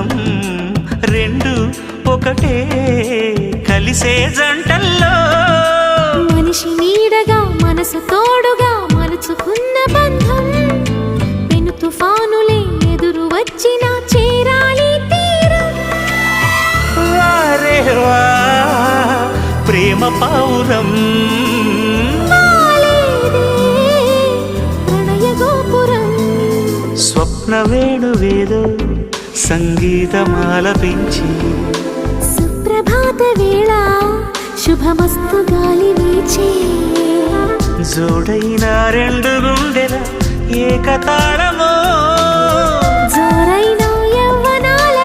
బంధం రెండు ఒకటే కలిసే జంటల్లో మనిషి నీడగా మనసు తోడుగా మలుచుకున్న బంధం పెను తుఫానులే ఎదురు వచ్చినా చేరాలి తీరం. వారే వా ప్రేమ పౌరం వాలేదే ప్రణయ గోపురం. స్వప్న వేణువేదో సంగీతమాలపించి సుప్రభాత వేళ శుభమస్తు గాలి వీచే జోడైన రెండు గుండెల ఏకతాళమో